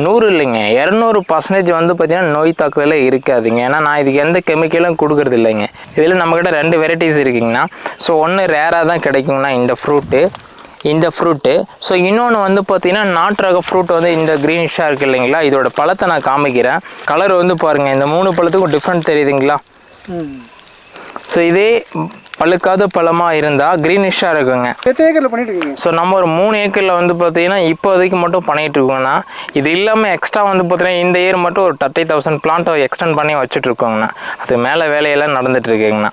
100 இல்லைங்க, 200% வந்து பார்த்தீங்கன்னா நோய் தாக்குதலே இருக்காதுங்க. ஏன்னா நான் இதுக்கு எந்த கெமிக்கலும் கொடுக்குறது இல்லைங்க. இதில் நம்மக்கிட்ட 2 வெரைட்டிஸ் இருக்குங்கண்ணா. ஸோ ஒன்று ரேராக தான் கிடைக்குங்கண்ணா இந்த ஃப்ரூட்டு. ஸோ இன்னொன்று வந்து பார்த்தீங்கன்னா நாட்டு ரக ஃப்ரூட் வந்து இந்த க்ரீனிஷாக இருக்குது இல்லைங்களா, இதோட பழத்தை நான் காமிக்கிறேன். கலர் வந்து பாருங்கள், இந்த 3 பழத்துக்கும் டிஃப்ரெண்ட் தெரியுதுங்களா. ஸோ இதே பழுக்காத பழமாக இருந்தால் க்ரீனிஷாக இருக்குங்க. எத்தனை ஏக்கரில் பண்ணிட்டு இருக்கீங்க? ஸோ நம்ம ஒரு 3 ஏக்கரில் வந்து பார்த்தீங்கன்னா இப்போதைக்கு மட்டும் பண்ணிகிட்டு இருக்கோங்கண்ணா. இது இல்லாமல் எக்ஸ்ட்ரா வந்து பார்த்தீங்கன்னா இந்த இயர் மட்டும் ஒரு 30,000 பிளான்ட்டை எக்ஸ்டெண்ட் பண்ணி வச்சுட்ருக்கோங்கண்ணா. அது மேலே வேலையெல்லாம் நடந்துகிட்ருக்குங்கண்ணா.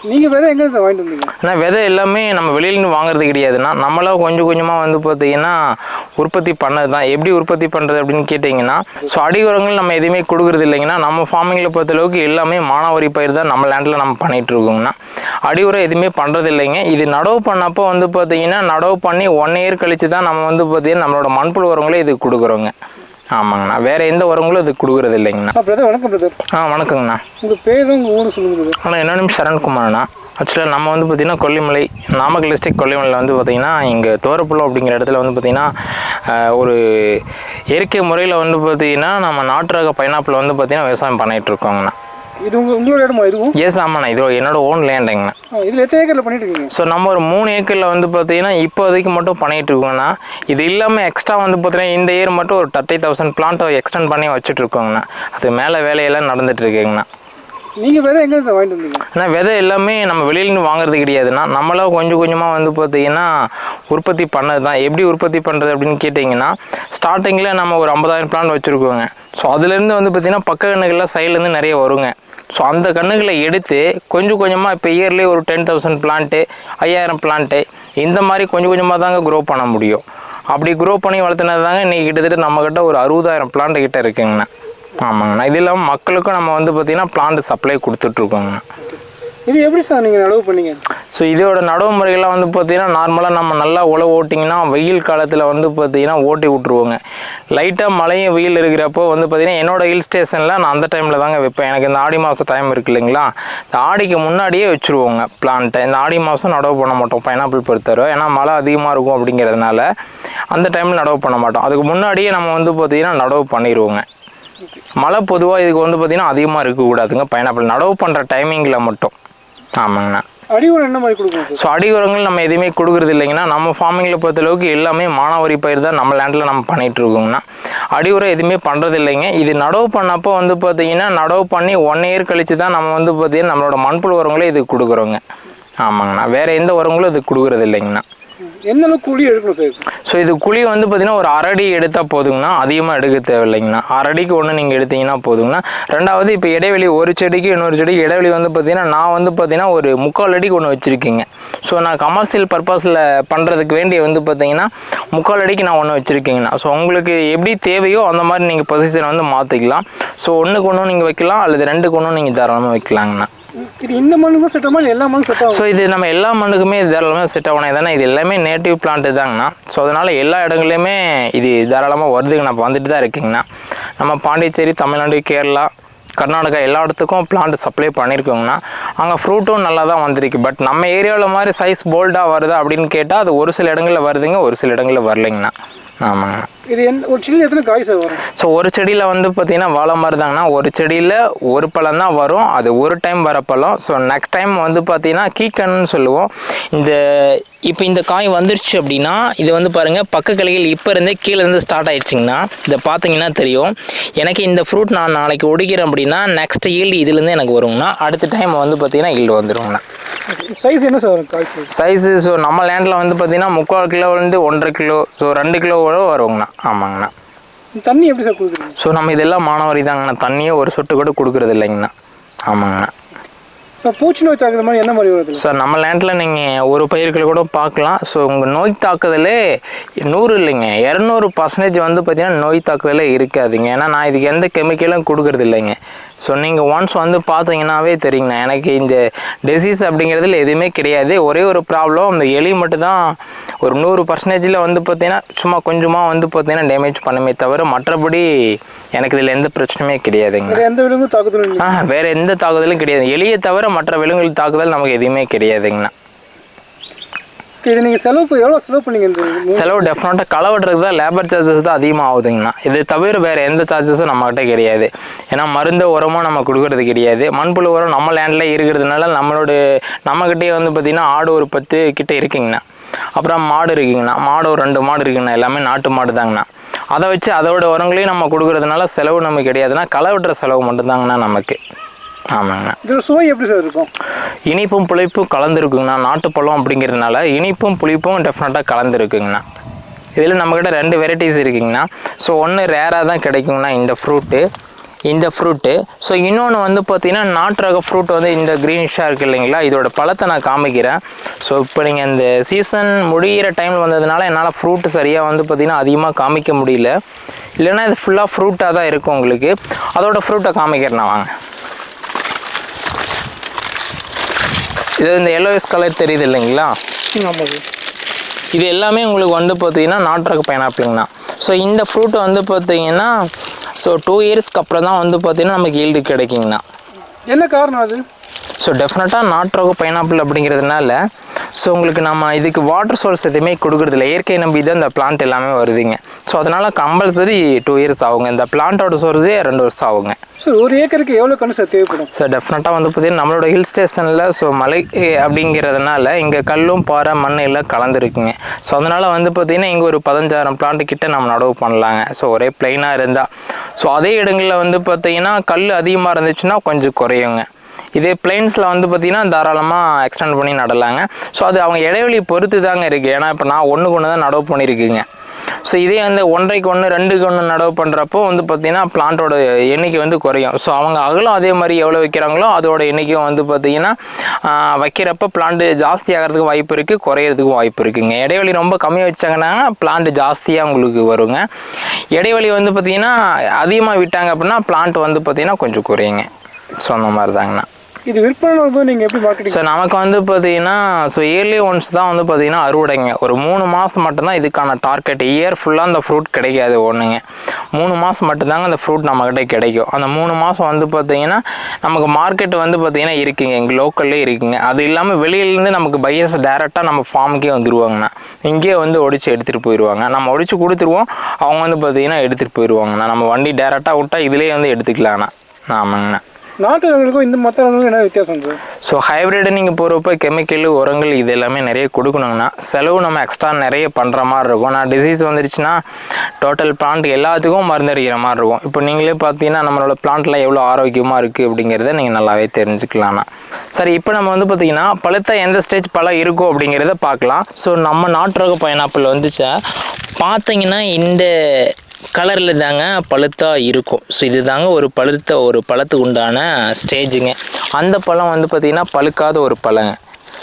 நீங்கள் விதை எங்கேருந்து வாங்கிட்டு வந்தீங்க? ஆனால் விதை எல்லாமே நம்ம வெளியிலேருந்து வாங்குறது கிடையாதுண்ணா. நம்மளாம் கொஞ்சம் கொஞ்சமாக வந்து பார்த்தீங்கன்னா உற்பத்தி பண்ணது தான். எப்படி உற்பத்தி பண்ணுறது அப்படின்னு கேட்டிங்கன்னா, ஸோ அடி உரங்கள் நம்ம எதுவுமே கொடுக்குறது இல்லைங்கன்னா. நம்ம ஃபார்மிங்கில் பொறுத்தளவுக்கு எல்லாமே மானாவாரி பயிர் தான் நம்ம லேண்டில் நம்ம பண்ணிகிட்ருக்கோங்கண்ணா. அடி உரம் எதுவுமே பண்ணுறது இல்லைங்க. இது நடவு பண்ணப்போ வந்து பார்த்தீங்கன்னா நடவு பண்ணி 1 இயர் கழித்து தான் நம்ம வந்து பார்த்தீங்கன்னா நம்மளோட மண்புழு உரங்களே இதுக்கு கொடுக்குறோங்க. ஆமாங்கண்ணா, வேறு எந்த உரங்களும் இதுக்கு கொடுக்குறது இல்லைங்கண்ணா. பிரதர் வணக்கம் பிரதர். வணக்கங்கண்ணா. உங்கள் பேரும் உங்கள் ஊரும் சொல்லுங்கள். ஆனால் என்ன நேம் சரண்குமார்ண்ணா. ஆக்சுவலாக நம்ம வந்து பார்த்திங்கன்னா கொல்லிமலை, நாமக்கல் டிஸ்ட்ரிக்ட் கொல்லிமலையில் வந்து பார்த்திங்கன்னா இங்கே தோரப்புலம் அப்படிங்கிற இடத்துல வந்து பார்த்திங்கன்னா ஒரு இயற்கை முறையில் வந்து பார்த்திங்கன்னா நம்ம நாட்டு ரக பைனாப்பிள் வந்து பார்த்திங்கன்னா விவசாயம் பண்ணிகிட்ருக்கோங்கண்ணா. இது உங்களோட இடமா இதுவும்? எஸ், ஆமாண்ணா, இது என்னோட ஓன் லேண்டுங்கண்ணா. இதில் எத்தனை ஏக்கரில் பண்ணிட்டு இருக்கீங்க? ஸோ நம்ம ஒரு 3 ஏக்கரில் வந்து பார்த்தீங்கன்னா இப்போதைக்கு மட்டும் பண்ணிகிட்டு இருக்கோங்கண்ணா. இது இல்லாமல் எக்ஸ்ட்ரா வந்து பார்த்தீங்கன்னா இந்த இயர் மட்டும் ஒரு 30,000 பிளான்ட்டை எக்ஸ்டெண்ட் பண்ணி வச்சுட்ருக்கோங்கண்ணா. அது மேலே வேலையெல்லாம் நடந்துகிட்ருக்குங்கண்ணா. நீங்கள் விதை எங்கேருந்து வாங்கிட்டு வந்தீங்க? ஆனால் விதை எல்லாமே நம்ம வெளியிலேருந்து வாங்குறது கிடையாதுண்ணா. நம்மளாம் கொஞ்சம் கொஞ்சமாக வந்து பார்த்தீங்கன்னா உற்பத்தி பண்ணது தான். எப்படி உற்பத்தி பண்ணுறது அப்படின்னு கேட்டிங்கன்னா, ஸ்டார்டிங்கில் நம்ம ஒரு 50,000 பிளான் வச்சுருக்கோங்க. ஸோ அதுலேருந்து வந்து பார்த்திங்கன்னா பக்க கண்ணுகள்லாம் சைட்லேருந்து நிறைய வருங்க. ஸோ அந்த கண்ணுகளை எடுத்து கொஞ்சம் கொஞ்சமாக இப்போ இயர்லி ஒரு 10,000 பிளான்ட்டு, 5,000 பிளான்ட்டு இந்த மாதிரி கொஞ்சம் கொஞ்சமாக தாங்க க்ரோ பண்ண முடியும். அப்படி க்ரோ பண்ணி வளர்த்துனது தாங்க இன்றைக்கி கிட்டத்தட்ட நம்மக்கிட்ட ஒரு 60,000 பிளான்ட்டு கிட்ட இருக்குங்கண்ணா. ஆமாங்கண்ணா. இது இல்லாமல் மக்களுக்கும் நம்ம வந்து பார்த்திங்கன்னா பிளான்ட் சப்ளை கொடுத்துட்ருக்கோங்கண்ணா. இது எப்படி சார் நீங்கள் நடவு பண்ணீங்க? ஸோ இதோட நடவு முறைகள்லாம் வந்து பார்த்திங்கன்னா நார்மலாக நம்ம நல்லா உழவு ஓட்டிங்கன்னா வெயில் காலத்தில் வந்து பார்த்திங்கன்னா ஓட்டி விட்ருவோங்க. லைட்டாக மழையும் வெயில் இருக்கிறப்போ வந்து பார்த்திங்கன்னா என்னோடய ஹில் ஸ்டேஷனில் நான் அந்த டைமில் தாங்க வைப்பேன். எனக்கு இந்த ஆடி மாதம் டைம் இருக்குது இல்லைங்களா, இந்த ஆடிக்கு முன்னாடியே வச்சுருவோங்க பிளான்ட்டை. இந்த ஆடி மாதம் நடவு பண்ண மாட்டோம் பைனாப்பிள் பொறுத்தவரை, ஏன்னா மழை அதிகமாக இருக்கும் அப்படிங்கிறதுனால அந்த டைமில் நடவு பண்ண மாட்டோம். அதுக்கு முன்னாடியே நம்ம வந்து பார்த்திங்கன்னா நடவு பண்ணிடுவோங்க. மழை பொதுவாக இதுக்கு வந்து பார்த்திங்கன்னா அதிகமாக இருக்கக்கூடாதுங்க பைனாப்பிள் நடவு பண்ணுற டைமிங்கில் மட்டும். ஆமாங்கண்ணா. அடி உரம் என்ன மாதிரி கொடுக்கணும்? ஸோ அடி உரங்கள் நம்ம எதுவுமே கொடுக்குறது இல்லைங்கன்னா. நம்ம ஃபார்மிங்கில் பொறுத்தளவுக்கு எல்லாமே மானாவாரி பயிர் தான் நம்ம லேண்டில் நம்ம பண்ணிகிட்ருக்கோங்கண்ணா. அடி உரம் எதுவுமே பண்ணுறது இல்லைங்க. இது நடவு பண்ணப்போ வந்து பார்த்திங்கன்னா நடவு பண்ணி 1 இயர் கழித்து தான் நம்ம வந்து பார்த்திங்கன்னா நம்மளோட மண்புழு உரங்களே இதுக்கு கொடுக்குறோங்க. ஆமாங்கண்ணா, வேறு எந்த உரங்களும் இதுக்கு கொடுக்குறது இல்லைங்கண்ணா. எந்த அளவுக்கு குழி எடுக்கணும் சார்? ஸோ இது குழி வந்து பார்த்திங்கன்னா ஒரு 1/2 அடி எடுத்தால் போதுங்கண்ணா. அதிகமாக எடுக்க தேவையில்லைங்கண்ணா. 1/2 அடிக்கு ஒன்று நீங்கள் எடுத்தீங்கன்னா போதுங்கண்ணா. ரெண்டாவது இப்போ இடைவெளி ஒரு செடிக்கு இன்னொரு செடிக்கு இடைவெளி வந்து பார்த்திங்கன்னா நான் வந்து பார்த்திங்கன்னா ஒரு 3/4 அடிக்கு ஒன்று வச்சுருக்கேங்க. ஸோ நான் கமர்ஷியல் பர்பஸில் பண்ணுறதுக்கு வேண்டிய வந்து பார்த்திங்கன்னா 3/4 அடிக்கு நான் ஒன்று வச்சுருக்கீங்கண்ணா. ஸோ உங்களுக்கு எப்படி தேவையோ அந்த மாதிரி நீங்கள் பொசிஷனை வந்து மாற்றிக்கலாம். ஸோ 1க்கு 1 நீங்கள் வைக்கலாம், அல்லது 2க்கு 1 நீங்கள் தாராளமாக வைக்கலாங்கண்ணா. இது இந்த மண்ணுக்கும் செட் ஆகும், எல்லா மண்ணும் செட் ஆகும்? ஸோ இது நம்ம எல்லா மண்ணுக்குமே தாராளமாக செட் ஆகணும். தானே இது எல்லாமே நேட்டிவ் பிளான்ட்டு தாங்கண்ணா. ஸோ அதனால் எல்லா இடங்கள்லையுமே இது தாராளமாக வருதுங்கண்ணா. இப்போ வந்துட்டு தான் இருக்குங்கண்ணா. நம்ம பாண்டிச்சேரி, தமிழ்நாடு, கேரளா, கர்நாடகா எல்லா இடத்துக்கும் பிளான்ட் சப்ளை பண்ணியிருக்கோங்கண்ணா. அங்கே ஃப்ரூட்டும் நல்லா தான் வந்திருக்கு. பட் நம்ம ஏரியாவில் மாதிரி சைஸ் போல்டாக வருது அப்படின்னு கேட்டால் அது ஒரு சில இடங்களில் வருதுங்க, ஒரு சில இடங்களில் வரலைங்கண்ணா. ஆமாங்கண்ணா. இது ஒரு செடியில் எத்தனை காய் சார் வரும்? ஸோ ஒரு செடியில் வந்து பார்த்திங்கன்னா வாழை மாதிரி தாங்கண்ணா. ஒரு செடியில் ஒரு பழம் தான் வரும். அது ஒரு டைம் வர பழம். ஸோ நெக்ஸ்ட் டைம் வந்து பார்த்திங்கன்னா கீக்கன்னு சொல்லுவோம். இப்போ இந்த காய் வந்துருச்சு அப்படின்னா இது வந்து பாருங்கள் பக்க கிளைகள் இப்போ இருந்தே கீழேருந்து ஸ்டார்ட் ஆகிடுச்சிங்கன்னா இதை பார்த்தீங்கன்னா தெரியும். எனக்கு இந்த ஃப்ரூட் நான் நாளைக்கு ஒடிக்கிறேன் அப்படின்னா நெக்ஸ்ட் ஈல்டு இதுலேருந்து எனக்கு வருங்கண்ணா. அடுத்த டைம் வந்து பார்த்திங்கன்னா ஈல்டு வந்துடுங்கண்ணா. சைஸ் என்ன சார் வரும் காய் சைஸு? ஸோ நம்ம லேண்டில் வந்து பார்த்திங்கன்னா 3/4 கிலோலேருந்து 1.5 கிலோ, ஸோ 2 கிலோ வருங்கண்ணா. ஆமாங்கண்ணா. தண்ணி எப்படி சார் கொடுக்குறீங்க? ஸோ நம்ம இதெல்லாம் மானாவாரி தாங்கண்ணா. தண்ணியே ஒரு சொட்டு கூட கொடுக்குறது இல்லைங்கண்ணா. ஆமாங்கண்ணா. பூச்சி நோய் தாக்குற மாதிரி என்ன மாதிரி வருது சார்? நம்ம லேண்டில் நீங்கள் ஒரு பயிர்கள் கூட பார்க்கலாம். ஸோ உங்கள் நோய் தாக்குதலே 100 இல்லைங்க, 200% வந்து பார்த்திங்கன்னா நோய் தாக்குதலே இருக்காதுங்க. ஏன்னா நான் இதுக்கு எந்த கெமிக்கலும் கொடுக்குறது இல்லைங்க. ஸோ நீங்கள் ஒன்ஸ் வந்து பார்த்தீங்கன்னாவே தெரியுங்கண்ணா, எனக்கு இந்த டிசீஸ் அப்படிங்கிறதுல எதுவுமே கிடையாது. ஒரே ஒரு ப்ராப்ளம், இந்த எலி மட்டும்தான் ஒரு 100% வந்து பார்த்திங்கன்னா சும்மா கொஞ்சமாக வந்து பார்த்திங்கன்னா டேமேஜ் பண்ணுமே தவிர மற்றபடி எனக்கு இதில் எந்த பிரச்சனையுமே கிடையாதுங்க. எந்த விலங்கு தாக்குதலும் வேறு எந்த தாக்குதலும் கிடையாது. எலியை தவிர மற்ற விலங்குகள் தாக்குதல் நமக்கு எதுவுமே கிடையாதுங்கண்ணா. இது நீங்கள் எவ்வளோ செலவு பண்ணீங்க இந்த செலவு டெஃபினட்டாக களை வெட்டுறதுக்கு தான் லேபர் சார்ஜஸ் தான் அதிகமாக ஆகுதுங்கண்ணா. இது தவிர வேறு எந்த சார்ஜஸும் நம்மகிட்ட கிடையாது. ஏன்னா மருந்து உரமும் நம்ம கொடுக்கறது கிடையாது. மண்புழு உரம் நம்ம லேண்டில் இருக்கிறதுனால நம்மக்கிட்டே வந்து பார்த்திங்கன்னா ஆடு ஒரு 10 கிட்ட இருக்குங்கண்ணா. அப்புறம் மாடு இருக்குங்கண்ணா. மாடு ஒரு 2 மாடு இருக்குங்கண்ணா. எல்லாமே நாட்டு மாடு தாங்கண்ணா. அதை வச்சு அதோட உரங்களையும் நம்ம கொடுக்கறதுனால செலவு நமக்கு கிடையாதுன்னா களை வெட்டுற செலவு மட்டும்தாங்கண்ணா நமக்கு. ஆமாங்கண்ணா. இதோட சுவை எப்படி சார் இருக்கும்? இனிப்பும் புளிப்பும் கலந்துருக்குங்கண்ணா. நாட்டுப்பழம் அப்படிங்கிறதுனால இனிப்பும் புளிப்பும் டெஃபினட்டாக கலந்துருக்குங்கண்ணா. இதில் நம்மக்கிட்ட 2 வெரைட்டிஸ் இருக்குங்கண்ணா. ஸோ ஒன்று ரேராக தான் கிடைக்குங்கண்ணா இந்த ஃப்ரூட்டு. ஸோ இன்னொன்று வந்து பார்த்திங்கன்னா நாட்டு ரக ஃப்ரூட் வந்து இந்த க்ரீனிஷாக இருக்குது இல்லைங்களா, இதோட பழத்தை நான் காமிக்கிறேன். ஸோ இப்போ நீங்கள் இந்த சீசன் முடிகிற டைமில் வந்ததுனால என்னால் ஃப்ரூட்டு சரியாக வந்து பார்த்திங்கன்னா அதிகமாக காமிக்க முடியல. இல்லைன்னா இது ஃபுல்லாக ஃப்ரூட்டாக தான் இருக்கும் உங்களுக்கு. அதோட ஃப்ரூட்டை காமிக்கிறேன் நான் வாங்க. இது இந்த எல்லோயிஸ் கலர் தெரியுது இல்லைங்களா, இது எல்லாமே உங்களுக்கு வந்து பார்த்திங்கன்னா நாட்டு ரக பைனாப்பிள்ங்கண்ணா. ஸோ இந்த ஃப்ரூட்டு வந்து பார்த்திங்கன்னா ஸோ 2 இயர்ஸ்க்கு அப்புறம் தான் வந்து பார்த்திங்கன்னா நமக்கு ஈல்டு கிடைக்குங்கண்ணா. என்ன காரணம் அது? ஸோ டெஃபினட்டாக நாட்டு ரக பைனாப்பிள் அப்படிங்கிறதுனால ஸோ உங்களுக்கு நம்ம இதுக்கு வாட்டர் சோர்ஸ் எதுவுமே கொடுக்குறதில்ல. இயற்கை நம்பி தான் இந்த பிளான்ட் எல்லாமே வருதுங்க. ஸோ அதனால் கம்பல்சரி 2 இயர்ஸ் ஆகுங்க. இந்த பிளான்ட்டோட சோர்ஸே 2 வருஷம் ஆகுங்க. ஸோ ஒரு ஏக்கருக்கு எவ்வளோ கன்று சார் தேவைப்படும்? ஸோ டெஃபினட்டாக வந்து பார்த்திங்கன்னா நம்மளோட ஹில் ஸ்டேஷனில் ஸோ மலை அப்படிங்கிறதுனால இங்கே கல்லும் பாறை மண் எல்லாம் கலந்துருக்குங்க. ஸோ அதனால் வந்து பார்த்திங்கன்னா இங்கே ஒரு 15,000 பிளான்ட்டு கிட்ட நம்ம நடவு பண்ணலாங்க. ஸோ ஒரே பிளைனாக இருந்தால். ஸோ அதே இடங்களில் வந்து பார்த்திங்கன்னா கல் அதிகமாக இருந்துச்சுன்னா கொஞ்சம் குறையுங்க. இதே பிளைன்ஸில் வந்து பார்த்திங்கன்னா தாராளமாக எக்ஸ்டெண்ட் பண்ணி நடலாங்க. ஸோ அது அவங்க இடைவெளி பொறுத்து தாங்க இருக்குது. ஏன்னா இப்போ நான் 1க்கு 1 தான் நடவு பண்ணியிருக்குங்க. ஸோ இதே வந்து 1.5க்கு 1 2க்கு 1 நடவு பண்ணுறப்போ வந்து பார்த்திங்கன்னா பிளான்ட்டோட எண்ணிக்கை வந்து குறையும். ஸோ அவங்க அகலம் அதே மாதிரி எவ்வளோ வைக்கிறாங்களோ அதோட எண்ணிக்கையும் வந்து பார்த்திங்கன்னா வைக்கிறப்ப பிளான்ட்டு ஜாஸ்தி ஆகிறதுக்கு வாய்ப்பு இருக்குது, குறையிறதுக்கும் வாய்ப்பு இருக்குங்க. இடைவெளி ரொம்ப கம்மியாக வச்சாங்கன்னா பிளான்ட்டு ஜாஸ்தியாக உங்களுக்கு வருங்க. இடைவெளி வந்து பார்த்திங்கன்னா அதிகமாக விட்டாங்க அப்படின்னா பிளான்ட் வந்து பார்த்திங்கன்னா கொஞ்சம் குறையுங்க. ஸோ அந்த மாதிரி தாங்கண்ணா. இது விற்பனை வரும்போது நீங்கள் எப்படி மார்க்கெட்டிங்? ஸோ நமக்கு வந்து பார்த்தீங்கன்னா ஸோ இயர்லி ஒன்ஸ் தான் வந்து பார்த்தீங்கன்னா அறுவடைங்க. ஒரு 3 மாதம் மட்டும்தான் இதுக்கான டார்கெட். இயர் ஃபுல்லாக அந்த ஃப்ரூட் கிடைக்காது ஒன்றுங்க. 3 மாதம் மட்டும்தாங்க அந்த ஃப்ரூட் நம்மக்கிட்ட கிடைக்கும். அந்த 3 மாதம் வந்து பார்த்தீங்கன்னா நமக்கு மார்க்கெட் வந்து பார்த்தீங்கன்னா இருக்குங்க, எங்கள் லோக்கல்லே இருக்குங்க. அது இல்லாமல் வெளியிலேருந்து நமக்கு பையர்ஸ் டேரெக்டாக நம்ம ஃபார்முக்கே வந்துடுவாங்கண்ணா. இங்கேயே வந்து ஒடிச்சு எடுத்துகிட்டு போயிடுவாங்க. நம்ம ஒடிச்சு கொடுத்துருவோம், அவங்க வந்து பார்த்தீங்கன்னா எடுத்துகிட்டு போயிடுவாங்கண்ணா. நம்ம வண்டி டேரெக்டாக விட்டால் இதிலே வந்து எடுத்துக்கலாண்ணா. ஆமாங்கண்ணா. நாட்டு ரகங்களுக்கும் இந்த மற்ற ரகங்களுக்கும் என்ன வித்தியாசம் சார்? ஸோ ஹைப்ரிட் நீங்கள் போகிறப்ப கெமிக்கல் உரங்கள் இது எல்லாமே நிறைய கொடுக்கணுங்கண்ணா. செலவு நம்ம எக்ஸ்ட்ரா நிறைய பண்ணுற மாதிரி இருக்கும். நான் டிசீஸ் வந்துருச்சுன்னா டோட்டல் பிளான்ட் எல்லாத்துக்கும் மருந்தடிக்கிற மாதிரி இருக்கும். இப்போ நீங்களே பார்த்தீங்கன்னா நம்மளோட பிளான்ட்லாம் எவ்வளோ ஆரோக்கியமாக இருக்குது அப்படிங்கிறத நீங்கள் நல்லாவே தெரிஞ்சுக்கலாம்ண்ணா. சரி, இப்போ நம்ம வந்து பார்த்திங்கன்னா பழுத்த எந்த ஸ்டேஜ் பழம் இருக்கும் அப்படிங்கிறத பார்க்கலாம். ஸோ நம்ம நாட்டு ரக பைனாப்பிள் வந்துச்சா பார்த்தீங்கன்னா இந்த கலரில் தாங்க பழுத்தாக இருக்கும். ஸோ இது தாங்க ஒரு பழத்துக்கு உண்டான ஸ்டேஜுங்க. அந்த பழம் வந்து பார்த்திங்கன்னா பழுக்காத ஒரு பழங்க.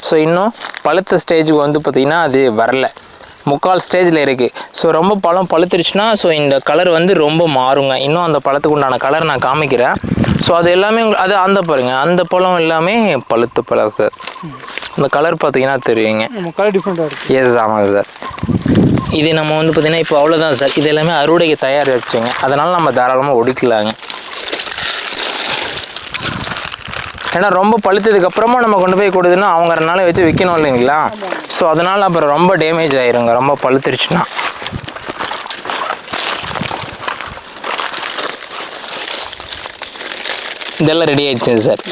ஸோ இன்னும் பழுத்த ஸ்டேஜுக்கு வந்து பார்த்திங்கன்னா அது வரல, 3/4 ஸ்டேஜில் இருக்குது. ஸோ ரொம்ப பழம் பழுத்துருச்சுன்னா ஸோ இந்த கலர் வந்து ரொம்ப மாறுங்க. இன்னும் அந்த பழத்துக்கு உண்டான கலர் நான் காமிக்கிறேன். ஸோ அது எல்லாமே அது அந்த பாருங்கள், அந்த பழம் எல்லாமே பழுத்த பழம் சார். அந்த கலர் பார்த்தீங்கன்னா தெரியுங்க. கலர் டிஃப்ரெண்ட்டாக இருக்குது. எஸ், ஆமாம் சார். இது நம்ம வந்து பார்த்திங்கன்னா இப்போ அவ்வளோதான் சார். இது எல்லாமே அறுவடைக்கு தயார் வச்சுங்க. அதனால் நம்ம தாராளமாக ஒடிக்கலாங்க. ஏன்னா ரொம்ப பழுத்ததுக்கப்புறமா நம்ம கொண்டு போய் கொடுத்துன்னா அவங்க 2 நாள் வச்சு விற்கணும் இல்லைங்களா. ஸோ அதனால் அப்புறம் ரொம்ப டேமேஜ் ஆயிருங்க ரொம்ப பழுத்துருச்சுன்னா. இதெல்லாம் ரெடி ஆயிடுச்சு சார்.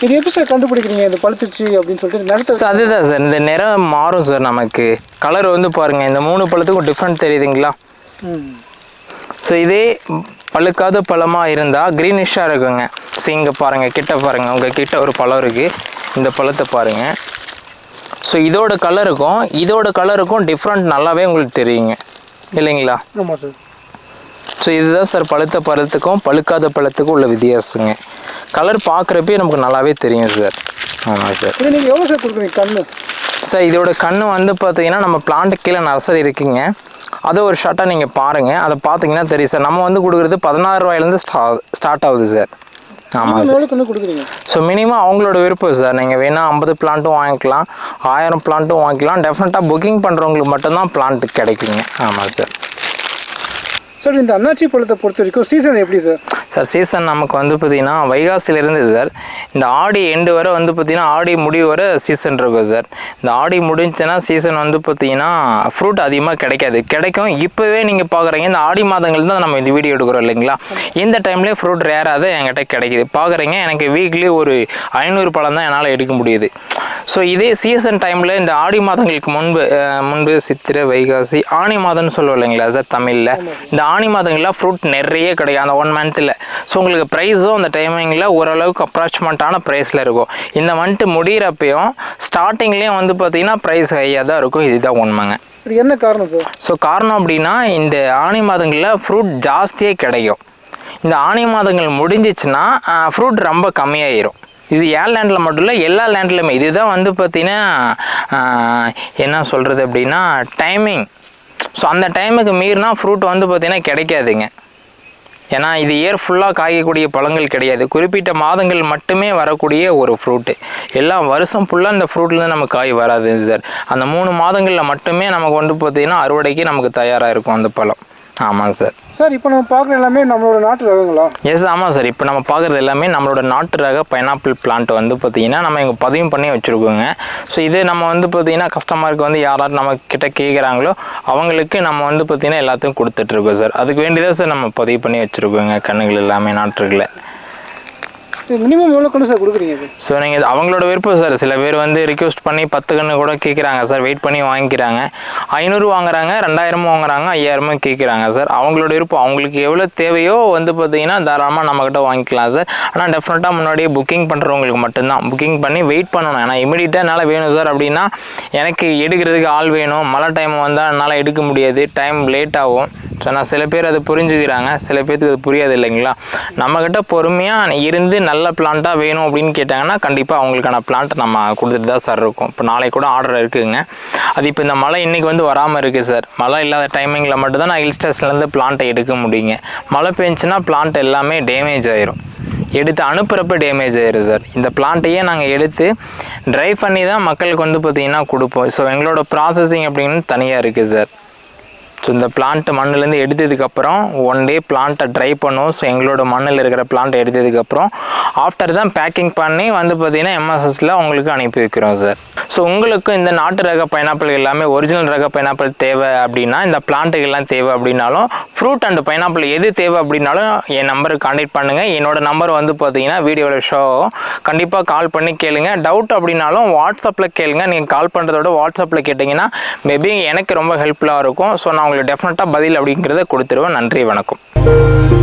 இது எப்படி சார் கண்டுபிடிக்கிறீங்க இந்த பழுத்துச்சு அப்படின்னு சொல்லிட்டு நிறத்தை? சார் அதுதான் சார், இந்த நிறம் மாறும் சார். நமக்கு கலர் வந்து பாருங்கள், இந்த 3 பழத்துக்கும் டிஃப்ரெண்ட் தெரியுதுங்களா. ஸோ இதே பழுக்காத பழமாக இருந்தால் க்ரீனிஷாக இருக்குங்க. ஸோ இங்கே பாருங்கள், கிட்ட பாருங்கள், உங்கள் கிட்ட ஒரு பழம் இருக்குது. இந்த பழத்தை பாருங்கள். ஸோ இதோட கலருக்கும் டிஃப்ரெண்ட் நல்லாவே உங்களுக்கு தெரியுங்க இல்லைங்களா. ஆமாம் சார். ஸோ இதுதான் சார் பழுத்த பழத்துக்கும் பழுக்காத பழத்துக்கும் உள்ள வித்தியாசங்க. கலர் பார்க்குறப்பே நமக்கு நல்லாவே தெரியும் சார். ஆமாம் சார். இது நீங்கள் எவ்வளோ சார் கொடுக்குறீங்க கன்று? சார் இதோட கன்று வந்து பார்த்தீங்கன்னா நம்ம பிளான்ட்டு கீழே நர்சரி இருக்குங்க. அதை ஒரு ஷார்ட்டாக நீங்கள் பாருங்கள், அதை பார்த்தீங்கன்னா தெரியும் சார். நம்ம வந்து கொடுக்குறது 16 ரூபாயிலேருந்து ஸ்டார்ட் ஆகுது சார். ஆமாம் சார். கொடுக்குறீங்க. ஸோ மினிமம் அவங்களோட விருப்பம் சார். நீங்கள் வேணால் 50 பிளான்ட்டும் வாங்கிக்கலாம், 1000 பிளான்ட்டும் வாங்கிக்கலாம். டெஃபினட்டாக புக்கிங் பண்ணுறவங்களுக்கு மட்டும்தான் பிளான்ட்டு கிடைக்குங்க. ஆமாம் சார். சார் இந்த அன்னாச்சி பழத்தை பொறுத்த வரைக்கும் சீசன் எப்படி சார்? சார் சீசன் நமக்கு வந்து பார்த்திங்கன்னா வைகாசிலேருந்து சார் இந்த ஆடி எண்டு வரை வந்து பார்த்திங்கன்னா ஆடி முடிவு வரை சீசன் இருக்கும் சார். இந்த ஆடி முடிஞ்சுன்னா சீசன் வந்து பார்த்திங்கன்னா ஃப்ரூட் அதிகமாக கிடைக்கும். இப்போவே நீங்கள் பார்க்குறீங்க இந்த ஆடி மாதங்கள் தான் நம்ம இந்த வீடியோ எடுக்கிறோம் இல்லைங்களா, இந்த டைம்லேயே ஃப்ரூட் ரேராக தான் என்கிட்ட கிடைக்கிது. பார்க்குறீங்க எனக்கு வீக்லி ஒரு 500 பழம் தான் என்னால் எடுக்க முடியுது. ஸோ இதே சீசன் டைமில் இந்த ஆடி மாதங்களுக்கு முன்பு சித்திரை வைகாசி ஆனி மாதம்னு சொல்லுவோம் இல்லைங்களா சார் தமிழில், இந்த ஆனி மாதங்களில் ஃப்ரூட் நிறைய கிடைக்கும் அந்த 1 மந்த்தில். ஸோ உங்களுக்கு ப்ரைஸும் அந்த டைமிங்கில் ஓரளவுக்கு அப்ராக்சிமேட்டான ப்ரைஸில் இருக்கும். இந்த மந்த்து முடிகிறப்பையும் ஸ்டார்டிங்லேயும் வந்து பார்த்திங்கன்னா ப்ரைஸ் ஹையாக தான் இருக்கும். இதுதான் உண்மைங்க. இது என்ன காரணம் சார்? ஸோ காரணம் அப்படின்னா இந்த ஆனி மாதங்களில் ஃப்ரூட் ஜாஸ்தியாக கிடைக்கும். இந்த ஆனி மாதங்கள் முடிஞ்சிச்சுன்னா ஃப்ரூட் ரொம்ப கம்மியாயிரும். இது ஏர் லேண்டில் மட்டும் இல்லை, எல்லா லேண்ட்லையுமே இதுதான் வந்து பார்த்திங்கன்னா என்ன சொல்கிறது அப்படின்னா டைமிங். ஸோ அந்த டைமுக்கு மீறினா ஃப்ரூட் வந்து பார்த்திங்கன்னா கிடைக்காதுங்க. ஏன்னா இது இயர் ஃபுல்லாக காய்க்கக்கூடிய பழங்கள் கிடையாது, குறிப்பிட்ட மாதங்கள் மட்டுமே வரக்கூடிய ஒரு ஃப்ரூட்டு. எல்லா வருஷம் ஃபுல்லாக இந்த ஃப்ரூட்லேருந்து நமக்கு காய் வராது சார். அந்த 3 மாதங்களில் மட்டுமே நமக்கு வந்து பார்த்திங்கன்னா அறுவடைக்கு நமக்கு தயாராக இருக்கும் அந்த பழம். ஆமாம் சார். சார் இப்போ நம்ம பார்க்குற எல்லாமே நம்மளோட நாட்டு ரகங்களா? எஸ் ஆமாம் சார். இப்போ நம்ம பார்க்குறது எல்லாமே நம்மளோட நாட்டு ரக பைனாப்பிள் பிளான்ட் வந்து பார்த்திங்கன்னா நம்ம இங்கே பதிவு பண்ணி வச்சுருக்கோங்க. ஸோ இது நம்ம வந்து பார்த்திங்கன்னா கஸ்டமருக்கு வந்து யாராவது நம்ம கிட்ட கேட்குறாங்களோ அவங்களுக்கு நம்ம வந்து பார்த்திங்கன்னா எல்லாத்தையும் கொடுத்துட்ருக்கோம் சார். அதுக்கு வேண்டியதான் சார் நம்ம பதிவு பண்ணி வச்சுருக்கோங்க கண்ணுகள் எல்லாமே நாட்டுகளை. மினிமம் எவ்வளோ கன்று சார் கொடுக்குறீங்க? ஸோ நீங்கள் அவங்களோட விருப்பம் சார். சில பேர் வந்து ரிக்வெஸ்ட் பண்ணி 10 கன்று கூட கேட்குறாங்க சார், வெயிட் பண்ணி வாங்கிக்கிறாங்க. 500 வாங்குறாங்க, 2000 வாங்குறாங்க, 5000 கேட்குறாங்க சார். அவங்களோட விருப்பம். அவங்களுக்கு எவ்வளோ தேவையோ வந்து பார்த்திங்கன்னா தாராளமாக நம்மக்கிட்ட வாங்கிக்கலாம் சார். ஆனால் டெஃபினட்டாக முன்னாடியே புக்கிங் பண்ணுறவங்களுக்கு மட்டும்தான் புக்கிங் பண்ணி வெயிட் பண்ணணும். ஏன்னா இமீடியட்டாக என்னால் வேணும் சார் அப்படின்னா எனக்கு எடுக்கிறதுக்கு ஆள் வேணும். மழை டைம் வந்தால் என்னால் எடுக்க முடியாது, டைம் லேட் ஆகும். ஸோ நான் சில பேர் அதை புரிஞ்சுக்கிறாங்க, சில பேருக்கு அது புரியாது இல்லைங்களா. நம்மக்கிட்ட பொறுமையாக இருந்து நல்ல பிளான்ட்டாக வேணும் அப்படின்னு கேட்டாங்கன்னா கண்டிப்பாக அவங்களுக்கான பிளான்ட்டை நம்ம கொடுத்துட்டு தான் சார் இருக்கும். இப்போ நாளைக்கு கூட ஆர்டர் இருக்குதுங்க. அது இப்போ இந்த மழை இன்றைக்கி வந்து வராமல் இருக்குது சார். மழை இல்லாத டைமிங்கில் மட்டும்தான் நான் ஹில் ஸ்டேஷன்லேருந்து பிளான்ட்டை எடுக்க முடியுங்க. மழை பெஞ்சுன்னா பிளான்ட் எல்லாமே டேமேஜ் ஆயிரும். எடுத்து அனுப்புகிறப்ப டேமேஜ் ஆயிரும் சார். இந்த பிளான்ட்டையே நாங்கள் எடுத்து ட்ரை பண்ணி தான் மக்களுக்கு வந்து பார்த்திங்கன்னா கொடுப்போம். ஸோ எங்களோட ப்ராசஸிங் அப்படின்னு தனியாக இருக்குது சார். ஸோ இந்த பிளான்ட்டு மண்ணிலேருந்து எடுத்ததுக்கப்புறம் 1 டே பிளான்ட்டை ட்ரை பண்ணுவோம். ஸோ எங்களோட மண்ணில் இருக்கிற பிளான்ட்டை எடுத்ததுக்கப்புறம் ஆஃப்டர் தான் பேக்கிங் பண்ணி வந்து பார்த்திங்கன்னா எம்எஸ்எஸில் உங்களுக்கு அனுப்பி வைக்கிறோம் சார். ஸோ உங்களுக்கு இந்த நாட்டு ரக பைனாப்பிள் எல்லாமே ஒரிஜினல் ரக பைனாப்பிள் தேவை அப்படின்னா, இந்த பிளான்ட்டுகள்லாம் தேவை அப்படின்னாலும், ஃப்ரூட் அண்ட் பைனாப்பிள் எது தேவை அப்படின்னாலும் என் நம்பருக்கு கான்டெக்ட் பண்ணுங்கள். என்னோட நம்பர் வந்து பார்த்திங்கன்னா வீடியோவில் ஷோ கண்டிப்பாக கால் பண்ணி கேளுங்க. டவுட் அப்படின்னாலும் வாட்ஸ்அப்பில் கேளுங்க. நீங்கள் கால் பண்ணுறதோட வாட்ஸ்அப்பில் கேட்டிங்கன்னா மேபி எனக்கு ரொம்ப ஹெல்ப்ஃபுல்லாக இருக்கும். ஸோ நான் உங்களுக்கு டெஃபினட்டாக பதில் அப்படிங்கிறத கொடுத்துருவேன். நன்றி, வணக்கம்.